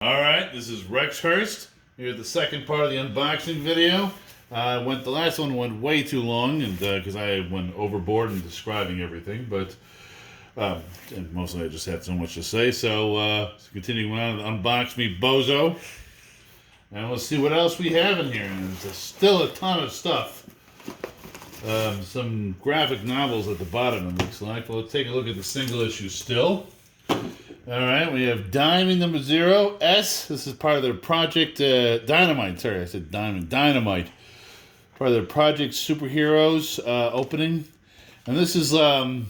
Alright, this is Rex Hurst. Here's the second part of the unboxing video. The last one went way too long and because I went overboard in describing everything, but and mostly I just had so much to say. So continuing on, unbox me bozo. And let's see what else we have in here. And there's still a ton of stuff. Some graphic novels at the bottom, it looks like. Well, let's take a look at the single issue still. Alright, we have Diamond number 0, S. This is part of their Project Dynamite. Sorry, I said Diamond. Dynamite. Part of their Project Superheroes opening. And this is I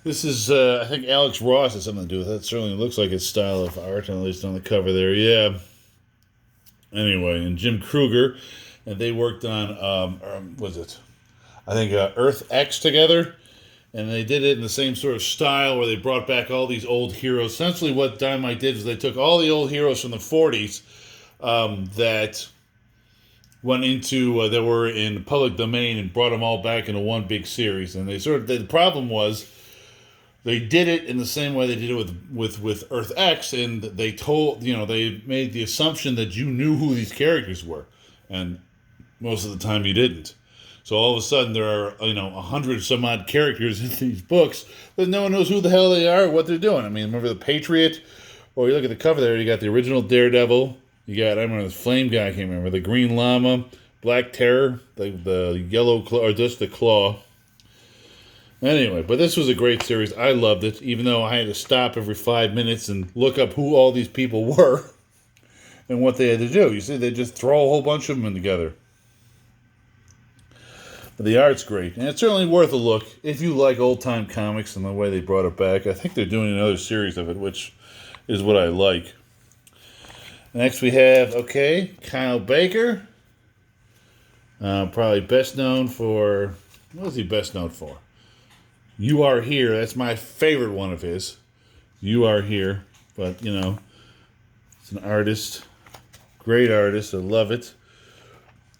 think Alex Ross has something to do with it. It certainly looks like his style of art, at least on the cover there. Yeah. Anyway, and Jim Kruger. And they worked on, I think Earth X together. And they did it in the same sort of style where they brought back all these old heroes. Essentially what Dynamite did was they took all the old heroes from the 40s that went into, that were in the public domain and brought them all back into one big series. And the problem was they did it in the same way they did it with Earth X, and they they made the assumption that you knew who these characters were. And most of the time you didn't. So all of a sudden there are, 100 some odd characters in these books, but no one knows who the hell they are or what they're doing. I mean, remember the Patriot? Or you look at the cover there, you got the original Daredevil. You got, I remember the Flame guy, I can't remember, the Green Llama, Black Terror, the Yellow Claw, or just the Claw. Anyway, but this was a great series. I loved it, even though I had to stop every 5 minutes and look up who all these people were and what they had to do. You see, they just throw a whole bunch of them in together. The art's great, and it's certainly worth a look if you like old-time comics and the way they brought it back. I think they're doing another series of it, which is what I like. Next we have, Kyle Baker. Probably best known for, what is he best known for? You Are Here. That's my favorite one of his. You Are Here. But, it's an artist. Great artist. I love it.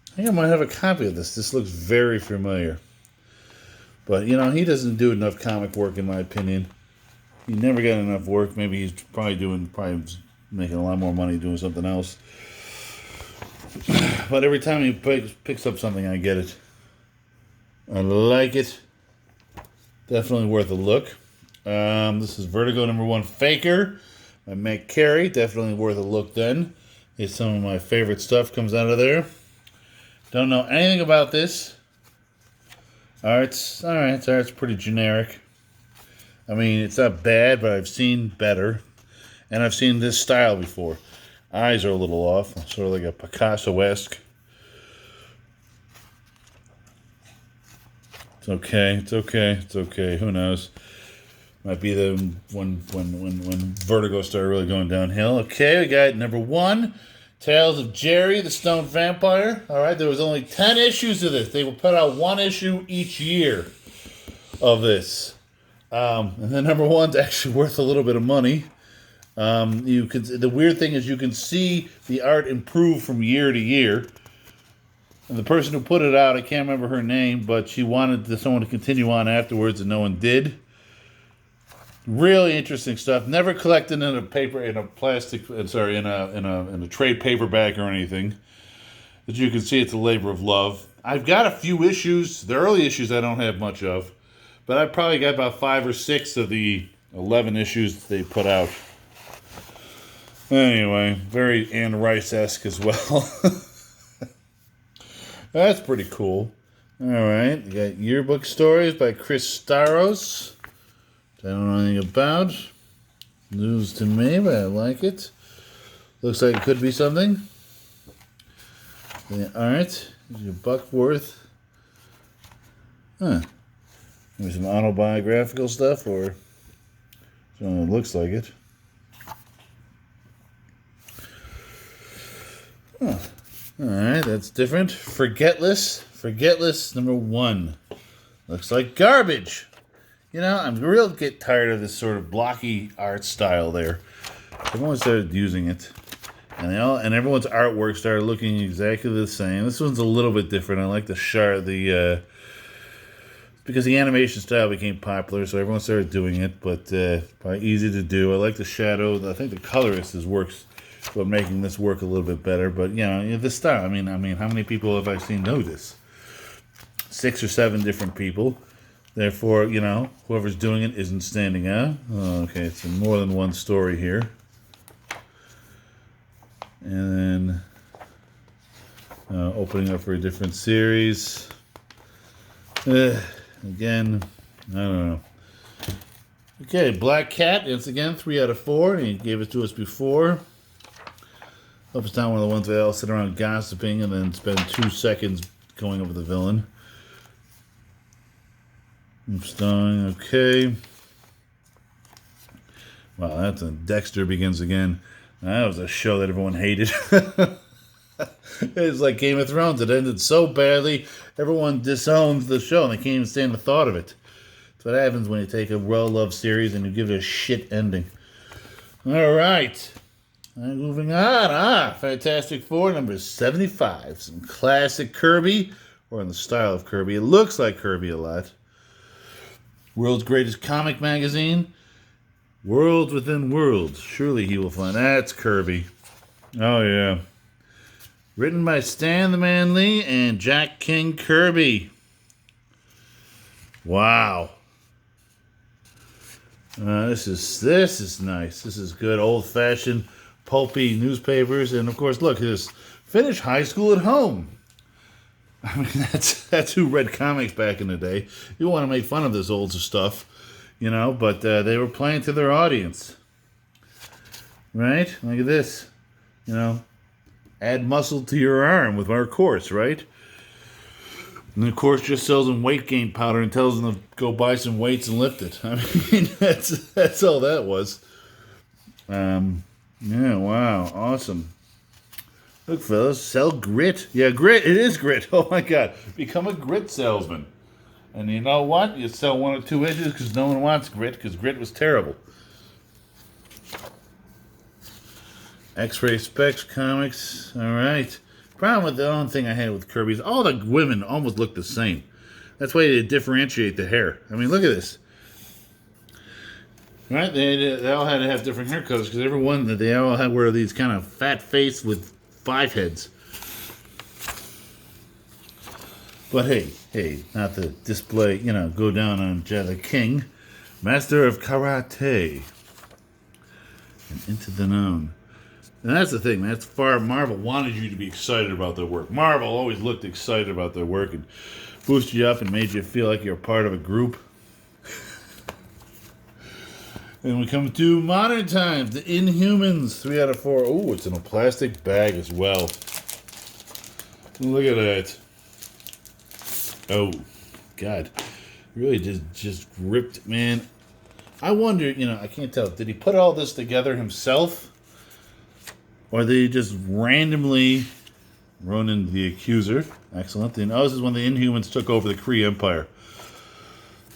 I think I might have a copy of this. This looks very familiar. But, he doesn't do enough comic work, in my opinion. He never got enough work. Maybe he's probably making a lot more money doing something else. But every time he picks up something, I get it. I like it. Definitely worth a look. This is Vertigo number 1, Faker by Matt Carey. Definitely worth a look then. It's some of my favorite stuff comes out of there. Don't know anything about this. Art's alright. Art's pretty generic. I mean, it's not bad, but I've seen better. And I've seen this style before. Eyes are a little off. Sort of like a Picasso-esque. It's okay. Who knows? Might be the when Vertigo started really going downhill. Okay, we got number 1. Tales of Jerry, the Stone Vampire. All right, there was only 10 issues of this. They will put out 1 issue each year of this. And then number 1's actually worth a little bit of money. The weird thing is you can see the art improve from year to year. And the person who put it out, I can't remember her name, but she wanted someone to continue on afterwards, and no one did. Really interesting stuff. Never collected in a trade paperback or anything. As you can see, it's a labor of love. I've got a few issues. The early issues I don't have much of, but I've probably got about 5 or 6 of the 11 issues that they put out. Anyway, very Anne Rice-esque as well. That's pretty cool. All right, you got Yearbook Stories by Chris Staros. I don't know anything about. News to me, but I like it. Looks like it could be something. The art, your Buckworth. Maybe some autobiographical stuff, or something that looks like it. Alright, that's different. Forgetless number 1. Looks like garbage. I'm real get tired of this sort of blocky art style there. Everyone started using it. And everyone's artwork started looking exactly the same. This one's a little bit different. I like the because the animation style became popular, so everyone started doing it, but probably easy to do. I like the shadow. I think the colorist works for making this work a little bit better, but, the style. I mean, how many people have I seen know this? 6 or 7 different people. Therefore, whoever's doing it isn't standing out. Oh, okay, it's more than one story here. And then opening up for a different series. Again, I don't know. Okay, Black Cat, once again, 3 out of 4. He gave it to us before. Hope it's not one of the ones they all sit around gossiping and then spend 2 seconds going over the villain. Starring, okay. Wow, that's a Dexter Begins Again. That was a show that everyone hated. It's like Game of Thrones. It ended so badly, everyone disowns the show and they can't even stand the thought of it. That's what happens when you take a well-loved series and you give it a shit ending. All right. Moving on. Fantastic Four, number 75. Some classic Kirby, or in the style of Kirby. It looks like Kirby a lot. World's greatest comic magazine. Worlds within worlds. Surely he will find. That's Kirby. Oh, yeah. Written by Stan the Man Lee and Jack King Kirby. Wow. This is nice. This is good old-fashioned pulpy newspapers. And, of course, look, this finish high school at home. I mean, that's who read comics back in the day. You want to make fun of this old stuff, but they were playing to their audience. Right? Look at this. Add muscle to your arm with our course, right? And the course just sells them weight gain powder and tells them to go buy some weights and lift it. I mean, that's all that was. Yeah, wow, awesome. Look, fellas, sell grit. Yeah, grit. It is grit. Oh, my God. Become a grit salesman. And you know what? You sell 1 or 2 issues because no one wants grit, because grit was terrible. X-Ray Specs Comics. All right. Problem with the only thing I had with Kirby is all the women almost look the same. That's why they differentiate the hair. I mean, look at this. Right? They all had to have different hair colors because everyone, they all had wear these kind of fat face with 5 heads. But hey, not to display, go down on the King, Master of Karate, and Into the Known. And that's the thing. That's far. Marvel wanted you to be excited about their work. Marvel always looked excited about their work and boosted you up and made you feel like you're part of a group. And we come to modern times, the Inhumans, 3 out of 4. Oh, it's in a plastic bag as well. Look at that. Oh, God. Really just ripped, man. I wonder, I can't tell. Did he put all this together himself? Or did he just randomly run into the Accuser? Excellent. This is when the Inhumans took over the Kree Empire.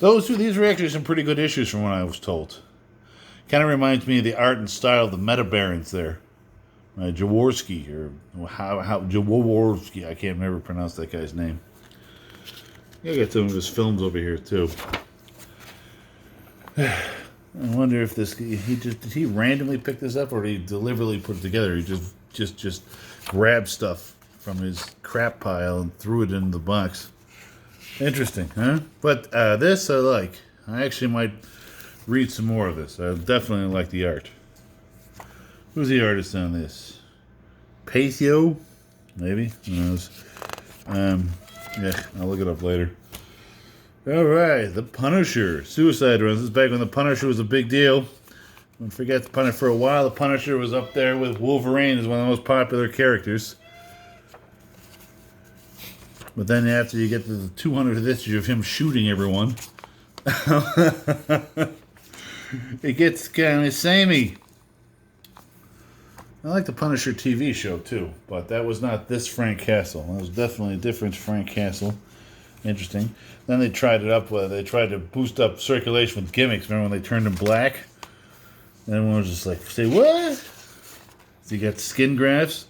These were actually some pretty good issues from what I was told. Kind of reminds me of the art and style of the Meta Barons there. Jaworski, or Jaworski. I can't remember pronounce that guy's name. I got some of his films over here too. I wonder if did he randomly pick this up, or did he deliberately put it together? He just grabbed stuff from his crap pile and threw it in the box. Interesting, huh? But this I like. I actually might read some more of this. I definitely like the art. Who's the artist on this? Pathio? Maybe? Who knows? Yeah, I'll look it up later. Alright, The Punisher. Suicide Runs. This is back when The Punisher was a big deal. Don't forget The Punisher for a while. The Punisher was up there with Wolverine as one of the most popular characters. But then after you get to the 200th issue of him shooting everyone, it gets kind of samey. I like the Punisher TV show too, but that was not this Frank Castle. That was definitely a different Frank Castle. Interesting. Then they tried it up. They tried to boost up circulation with gimmicks. Remember when they turned him black? And everyone was just like, say what? So you got skin grafts?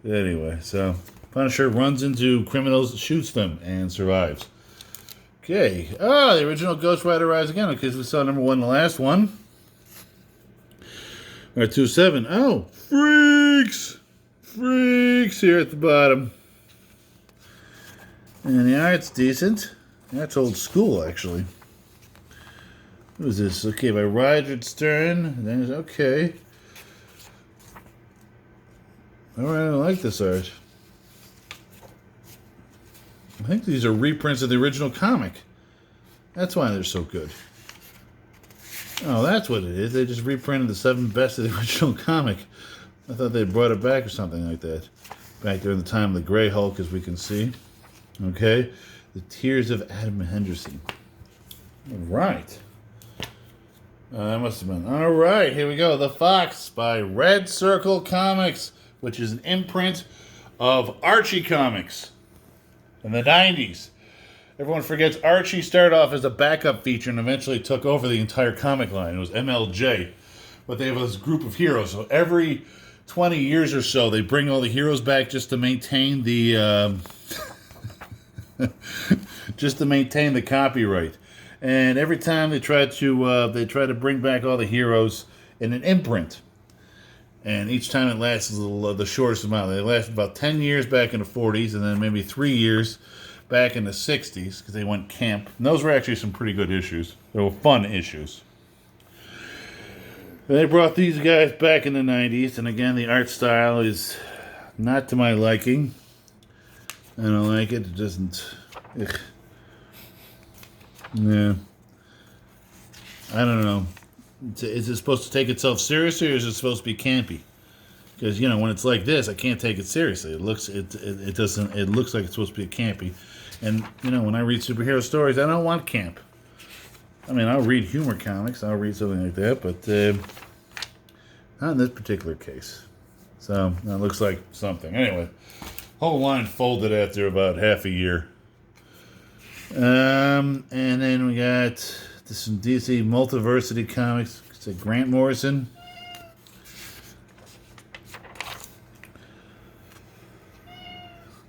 Anyway, so Punisher runs into criminals, shoots them, and survives. Okay. Ah, the original Ghost Rider Rise Again, because we saw number 1 in the last one. Or 2-7. Oh, Freaks! Freaks here at the bottom. And the art's decent. That's old school, actually. What is this? Okay, by Roger Stern. There's okay. Alright, I like this art. I think these are reprints of the original comic. That's why they're so good. Oh, that's what it is. They just reprinted the 7 best of the original comic. I thought they brought it back or something like that. Back during the time of the Grey Hulk, as we can see. Okay. The Tears of Adam Henderson. All right. That must have been. All right, here we go. The Fox by Red Circle Comics, which is an imprint of Archie Comics in the 90s. Everyone forgets Archie started off as a backup feature and eventually took over the entire comic line. It was MLJ. But they have this group of heroes. So every 20 years or so, they bring all the heroes back just to maintain the just to maintain the copyright. And every time they try to bring back all the heroes in an imprint. And each time it lasts the shortest amount. They last about 10 years back in the 40s, and then maybe 3 years back in the 60s, because they went camp. And those were actually some pretty good issues. They were fun issues. They brought these guys back in the 90s, and again, the art style is not to my liking. I don't like it. It doesn't... Ugh. Yeah. I don't know. Is it supposed to take itself seriously, or is it supposed to be campy? Because, you know, when it's like this, I can't take it seriously. It looks like it's supposed to be campy. And, you know, when I read superhero stories, I don't want camp. I mean, I'll read humor comics, I'll read something like that, but not in this particular case. So, that looks like something. Anyway, whole line folded after about half a year. And then we got some DC Multiversity Comics. It's a Grant Morrison.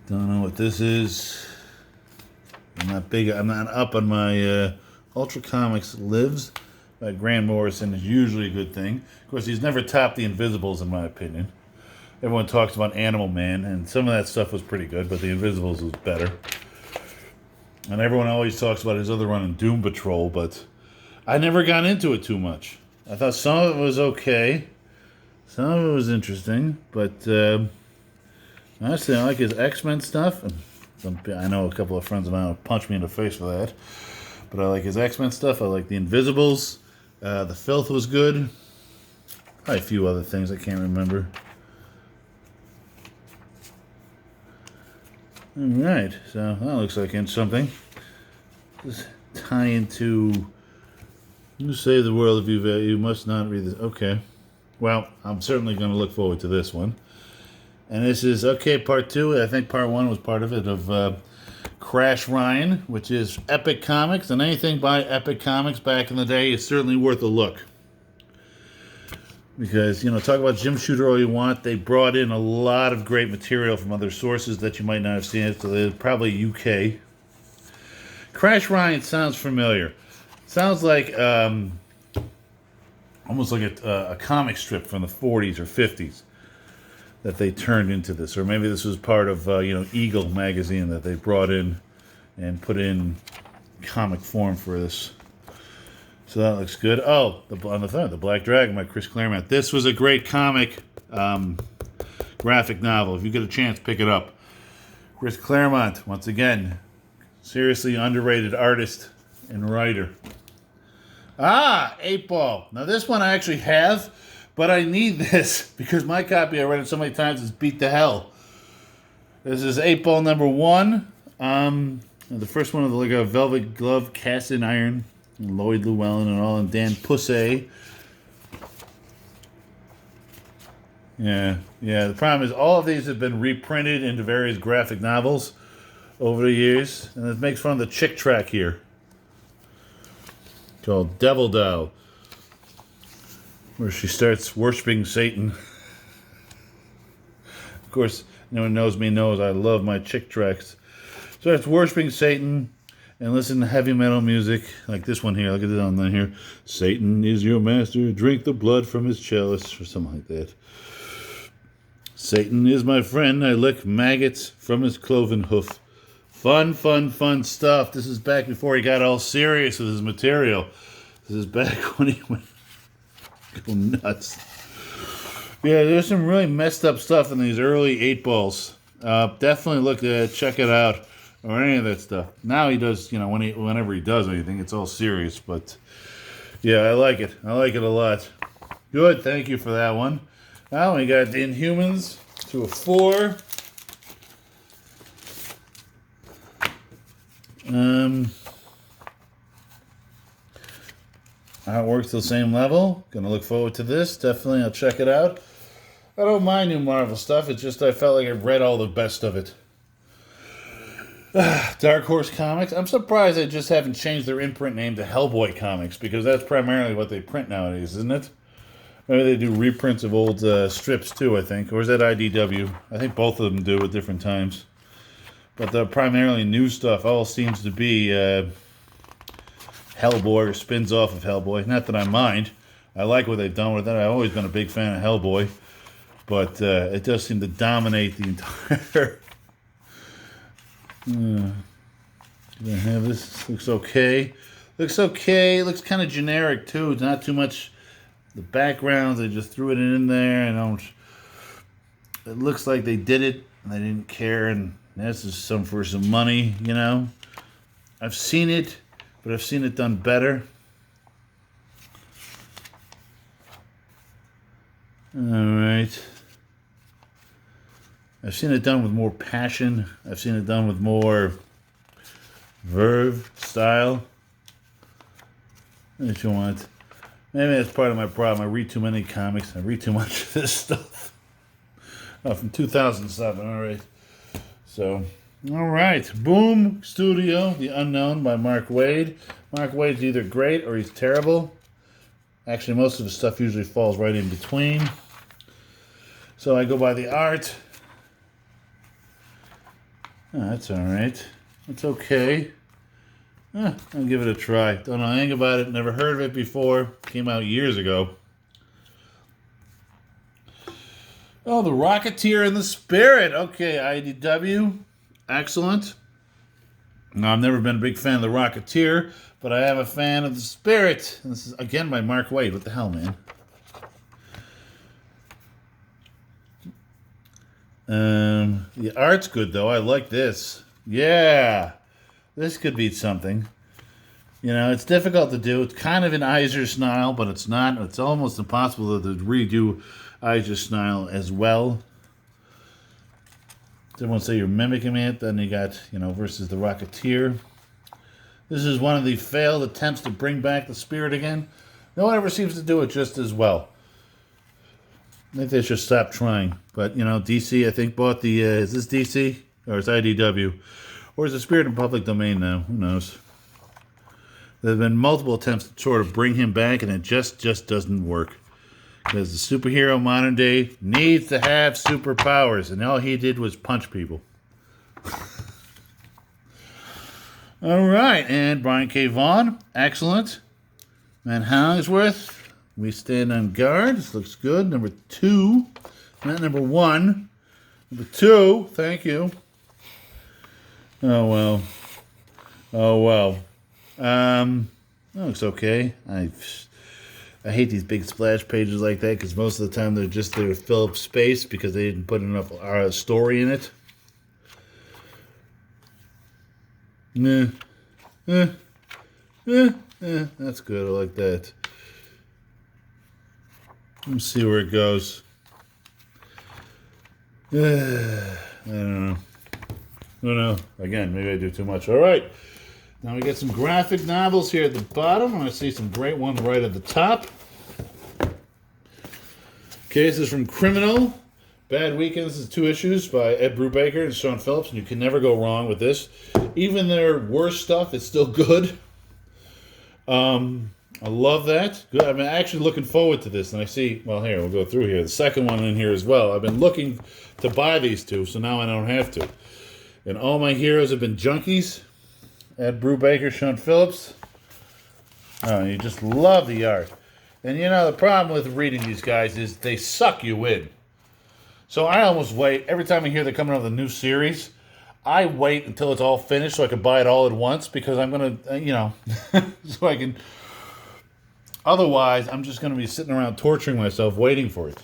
Don't know what this is. I'm not up on my Ultra Comics Lives by Grant Morrison is usually a good thing. Of course, he's never topped the Invisibles, in my opinion. Everyone talks about Animal Man, and some of that stuff was pretty good, but the Invisibles was better. And everyone always talks about his other run in Doom Patrol, but I never got into it too much. I thought some of it was okay. Some of it was interesting, but honestly, I like his X-Men stuff. I know a couple of friends of mine will punch me in the face for that. But I like his X-Men stuff. I like the Invisibles. The Filth was good. Probably a few other things I can't remember. Alright, so that looks like something. Just tie into... You save the world if you must not read this. Okay. Well, I'm certainly going to look forward to this one. And this is, okay, part 2. I think part 1 was part of it, of Crash Ryan, which is Epic Comics. And anything by Epic Comics back in the day is certainly worth a look. Because, you know, talk about Jim Shooter all you want. They brought in a lot of great material from other sources that you might not have seen. So they're probably UK. Crash Ryan sounds familiar. Sounds like almost like a comic strip from the 40s or 50s that they turned into this. Or maybe this was part of, Eagle magazine that they brought in and put in comic form for this. So that looks good. Oh, the Black Dragon by Chris Claremont. This was a great comic graphic novel. If you get a chance, pick it up. Chris Claremont, once again, seriously underrated artist and writer. Eightball. Now this one I actually have, but I need this because my copy, I read it so many times, is beat to hell. This is Eightball number 1. The first one of the like Velvet Glove, Cast in Iron, and Lloyd Llewellyn and all, and Dan Pussey. Yeah. The problem is all of these have been reprinted into various graphic novels over the years, and it makes fun of the chick track here, called Devil Doll, where she starts worshiping Satan. Of course, anyone who knows me knows I love my chick tracks. Starts worshiping Satan, and listen to heavy metal music like this one here. Look at it on here. Satan is your master. Drink the blood from his chalice, or something like that. Satan is my friend. I lick maggots from his cloven hoof. Fun, fun, fun stuff. This is back before he got all serious with his material. This is back when he went go nuts. Yeah, there's some really messed up stuff in these early 8-balls. Definitely look at check it out, or any of that stuff. Now he does, you know, whenever he does anything, it's all serious. But yeah, I like it. I like it a lot. Good, thank you for that one. Now we got the Inhumans to a 4. Artwork's the same level. Gonna look forward to this. Definitely, I'll check it out. I don't mind new Marvel stuff. It's just I felt like I read all the best of it. Dark Horse Comics. I'm surprised they just haven't changed their imprint name to Hellboy Comics, because that's primarily what they print nowadays, isn't it? Maybe they do reprints of old strips too, I think. Or is that IDW? I think both of them do at different times. But the primarily new stuff all seems to be Hellboy, or spins off of Hellboy. Not that I mind. I like what they've done with it. I've always been a big fan of Hellboy. But it does seem to dominate the entire... have this. Looks okay. Looks okay. Looks kind of generic, too. It's not too much... The backgrounds, they just threw it in there. It looks like they did it, and they didn't care, and this is for some money, you know. I've seen it, but I've seen it done better. Alright. I've seen it done with more passion. I've seen it done with more verve style. If you want. Maybe that's part of my problem. I read too many comics. I read too much of this stuff. Oh, from 2007. Alright. So, alright. Boom Studio, The Unknown by Mark Waid. Mark Waid's either great or he's terrible. Actually, most of his stuff usually falls right in between. So I go by the art. Oh, that's alright. It's okay. I'll give it a try. Don't know anything about it. Never heard of it before. Came out years ago. Oh, the Rocketeer and the Spirit. Okay, IDW. Excellent. Now, I've never been a big fan of the Rocketeer, but I am a fan of the Spirit. And this is, again, by Mark Waid. What the hell, man? The art's good, though. I like this. Yeah. This could be something. You know, it's difficult to do. It's kind of an Eisner style, but it's not. It's almost impossible to redo Eisner style as well. Someone say you're mimicking it. Then you got, you know, versus the Rocketeer. This is one of the failed attempts to bring back the Spirit again. No one ever seems to do it just as well. I think they should stop trying. But, you know, DC, I think, bought the... is this DC? Or is IDW? Or is the Spirit in public domain now? Who knows? There have been multiple attempts to sort of bring him back, and it just doesn't work. Because the superhero modern day needs to have superpowers, and all he did was punch people. All right, and Brian K. Vaughan, excellent. Matt Hollingsworth, We Stand on Guard. This looks good. Number 2, not number 1. Number 2, thank you. Oh, well. Oh, well. That looks okay. I hate these big splash pages like that, because most of the time they're just there to fill up space because they didn't put enough story in it. That's good. I like that. Let's see where it goes. I don't know. I don't know. Again, maybe I do too much. All right. Now we get some graphic novels here at the bottom. I see some great ones right at the top. Okay, this is from Criminal. Bad Weekend. This is 2 issues by Ed Brubaker and Sean Phillips, and you can never go wrong with this. Even their worst stuff is still good. I love that. Good. I've been actually looking forward to this, and I see, well, here, we'll go through here. The second one in here as well. I've been looking to buy these 2, so now I don't have to. And all my heroes have been junkies. Ed Brubaker, Sean Phillips. Oh, you just love the art. And you know, the problem with reading these guys is they suck you in. So I almost wait. Every time I hear they're coming out with a new series, I wait until it's all finished so I can buy it all at once because I'm going to, you know, so I can. Otherwise, I'm just going to be sitting around torturing myself waiting for it.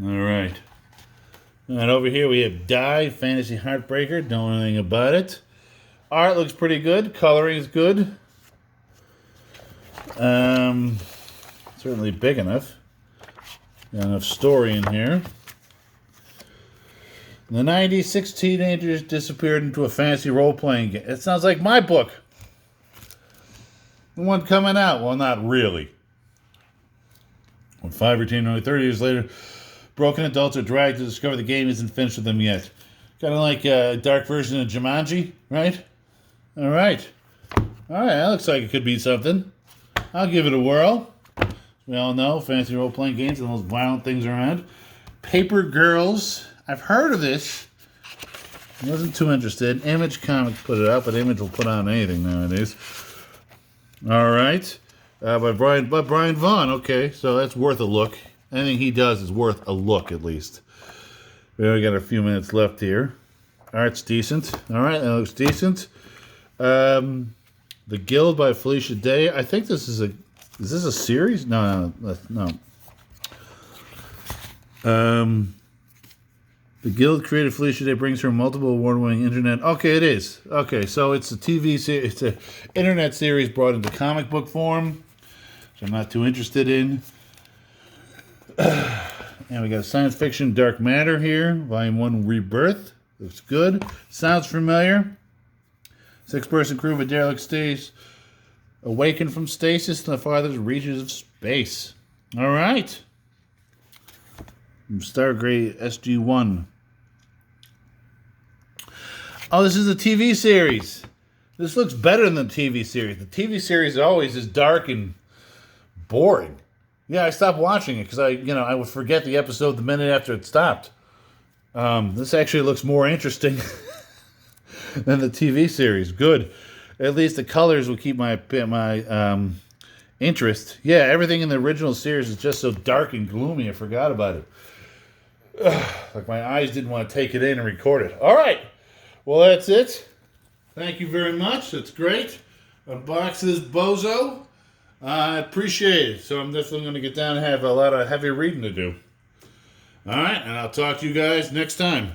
All right. And over here we have Die, Fantasy Heartbreaker. Don't know anything about it. Art looks pretty good. Coloring is good. Certainly big enough. Got enough story in here. In the 90s, 6 teenagers disappeared into a fantasy role-playing game. It sounds like my book. The one coming out. Well, not really. When 5 or 10, only 30 years later, broken adults are dragged to discover the game isn't finished with them yet. Kind of like a dark version of Jumanji, right? All right. All right, that looks like it could be something. I'll give it a whirl. We all know fantasy role-playing games and those violent things around. Paper Girls. I've heard of this. I wasn't too interested. Image Comics put it out, but Image will put out anything nowadays. All right. By Brian Vaughn. Okay, so that's worth a look. Anything he does is worth a look, at least. We only got a few minutes left here. Art's decent. All right, that looks decent. The Guild by Felicia Day. I think this is a... Is this a series? No. The Guild created Felicia Day brings her multiple award-winning internet... Okay, it is. Okay, so it's a TV series. It's an internet series brought into comic book form, which I'm not too interested in. And we got Science Fiction Dark Matter here. Volume 1 Rebirth. Looks good. Sounds familiar. 6-person crew of a derelict stays awakened from stasis to the farthest reaches of space. All right. From Stargate SG-1. Oh, this is a TV series. This looks better than the TV series. The TV series always is dark and boring. Yeah, I stopped watching it because I would forget the episode the minute after it stopped. This actually looks more interesting than the TV series. Good. At least the colors will keep my interest. Yeah, everything in the original series is just so dark and gloomy. I forgot about it. Like my eyes didn't want to take it in and record it. All right. Well, that's it. Thank you very much. That's great. Unbox this bozo. I appreciate it. So I'm definitely going to get down and have a lot of heavy reading to do. All right, and I'll talk to you guys next time.